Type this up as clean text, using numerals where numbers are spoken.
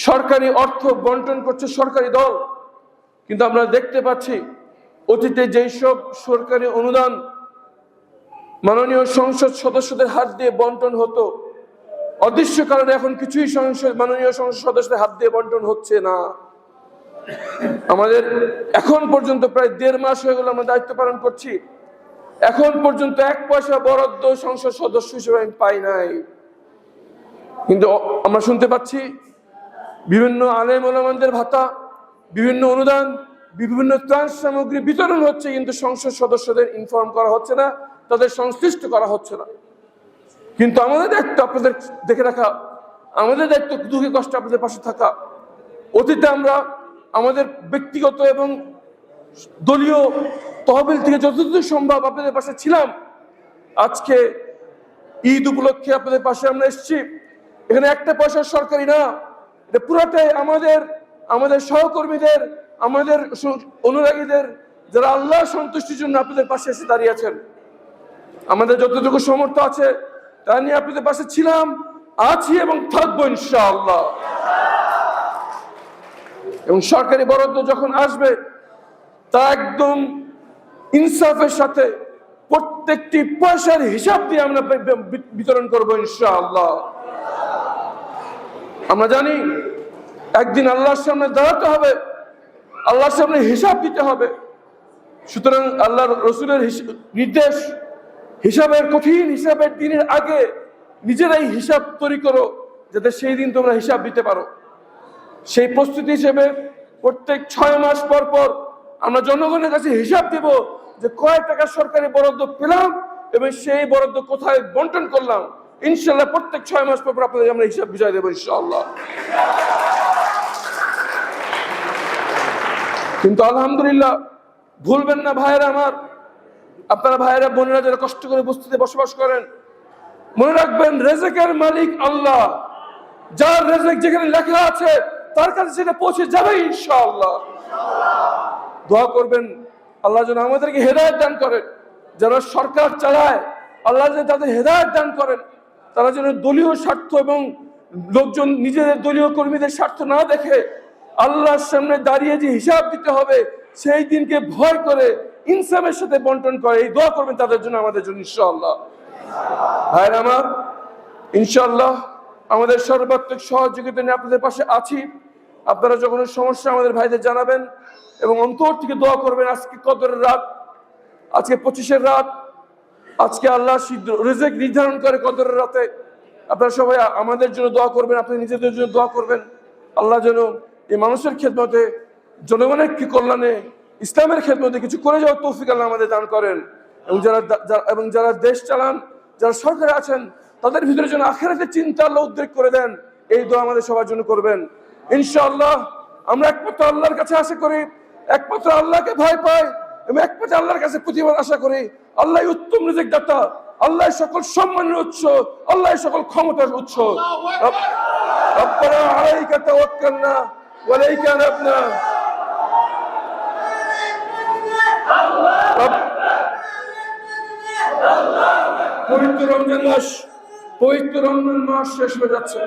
সরকারি অর্থ বন্টন করছে সরকারি দল, কিন্তু আমরা দেখতে পাচ্ছি অতীতে যেই সব সরকারি অনুদান মাননীয় সংসদ সদস্যদের হাত দিয়ে বন্টন হতো, অদৃশ্য কারণে এখন কিছুই মাননীয় সংসদ সদস্যদের হাত দিয়ে বন্টন হচ্ছে না। আমাদের এখন পর্যন্ত প্রায় 1.5 মাস হয়ে গেল আমরা দায়িত্ব পালন করছি, এখন পর্যন্ত 1 পয়সা বরাদ্দ সংসদ সদস্য হিসেবে আমি পাই নাই। কিন্তু আমরা শুনতে পাচ্ছি বিভিন্ন আলেম ওলামাদের ভাতা, বিভিন্ন অনুদান, বিভিন্ন ত্রাণ সামগ্রী বিতরণ হচ্ছে, কিন্তু সংসদ সদস্যদের ইনফর্ম করা হচ্ছে না, তাদের সংশ্লিষ্ট করা হচ্ছে না। কিন্তু আমাদের দায়িত্ব আপনাদের দেখে রাখা, আমাদের দায়িত্ব দুঃখে কষ্ট আপনাদের পাশে থাকা। অতীতে আমরা আমাদের ব্যক্তিগত এবং দলীয় তহবিল থেকে যতদূর সম্ভব আপনাদের পাশে ছিলাম। আজকে ঈদ উপলক্ষে আপনাদের পাশে আমরা এসেছি। এখানে 1 পয়সা সরকারি না, এটা পুরোটাই আমাদের সহকর্মীদের, আমাদের অনুরাগীদের, যারা আল্লাহর সন্তুষ্টির জন্য আপনাদের পাশে এসে দাঁড়িয়ে আছেন। আমাদের যতটুকু সামর্থ্য আছে তা নিয়ে আপনাদের পাশে ছিলাম, আছি এবং থাকবো ইনশাআল্লাহ। এবং সরকারি বরাদ্দ যখন আসবে তা একদম ইনসাফের সাথে প্রত্যেকটি পয়সার হিসাব দিয়ে আমরা বিতরণ করবো ইনশাআল্লাহ। আমরা জানি একদিন আল্লাহর সামনে দাঁড়াতে হবে, আল্লাহর সামনে হিসাব দিতে হবে। সুতরাং আল্লাহর রসুলের নির্দেশ, হিসাবের কঠিন হিসাবের দিনের আগে নিজেরাই হিসাব তৈরি করো, যাতে সেই দিন তোমরা হিসাব দিতে পারো। সেই প্রস্তুতি হিসেবে প্রত্যেক 6 মাস পর পর আমরা জনগণের কাছে হিসাব দেব যে কয় টাকা সরকারি বরাদ্দ পেলাম এবং সেই বরাদ্দ কোথায় বন্টন করলাম। ইনশাআল্লাহ প্রত্যেক 6 মাস পর পর আপনাদের আমরা হিসাব বুঝাই দেবো ইনশাআল্লাহ। কিন্তু আলহামদুলিল্লাহ ভুলবেন না ভাইয়েরা আমার, আপনারা ভাইয়েরা বোনেরা যারা কষ্ট করে বস্তিতে বসবাস করেন, মনে রাখবেন রেজেকের মালিক আল্লাহ। যার রেজেক যেখানে লেখা আছে তার কাছে সেটা পৌঁছে যাবে ইনশাআল্লাহ। দোয়া করবেন আল্লাহ যেন আমাদেরকে হেদায়েত দান করেন। যারা সরকার চালায় আল্লাহ যেন তাদের হেদায়েত দান করেন, তারা যেন দলীয় স্বার্থ এবং লোকজন নিজেদের দলীয় কর্মীদের স্বার্থ না দেখে আল্লাহর সামনে দাঁড়িয়ে যে হিসাব দিতে হবে সেই দিনকে ভয় করে ইনসাফের সাথে বন্টন করে। এই দোয়া করবেন তাদের জন্য, আমাদের জন্য ইনশাআল্লাহ। ভাইরা আমার, ইনশাআল্লাহ আমাদের সর্বাত্মক সহযোগিতা নিয়ে আপনাদের পাশে আছি। আপনারা যখন সমস্যা আমাদের ভাইদের জানাবেন এবং অন্তর থেকে দোয়া করবেন। আজকে কদরের রাত, আজকে 25-এর রাত, আজকে আল্লাহ রিজিক নির্ধারণ করে কদরের রাতে। আপনারা সবাই আমাদের জন্য দোয়া করবেন, আপনি নিজেদের জন্য দোয়া করবেন। আল্লাহ যেন এই মানুষের খেদমতে, জনগণের কি কল্যাণে, ইসলামের খেদমতে কিছু করে যাওয়ার তৌফিক আল্লাহ আমাদের দান করেন। এবং যারা দেশ চালান, যারা সরকারে আছেন, তাদের ভিতরে যেন আখিরাতের চিন্তা আল্লাহ উদ্রেক করে দেন। এই দোয়া আমাদের সবার জন্য করবেন ইনশাআল্লাহ। আমরা একমাত্র আল্লাহর কাছে আশা করি, একমাত্র আল্লাহকে ভয় পাই এবং একমাত্র আল্লাহর কাছে প্রতিবার আশা করি। আল্লাহ উত্তম রিজিক দাতা, আল্লাহ সকল সম্মানের উৎস, আল্লাহ সকল ক্ষমতার উৎস। রব্বানা আলাইকা তাওয়াক্কালনা ওয়া ইলাইকা আনাবনা। পবিত্র রমজান মাস শেষ হয়ে যাচ্ছে।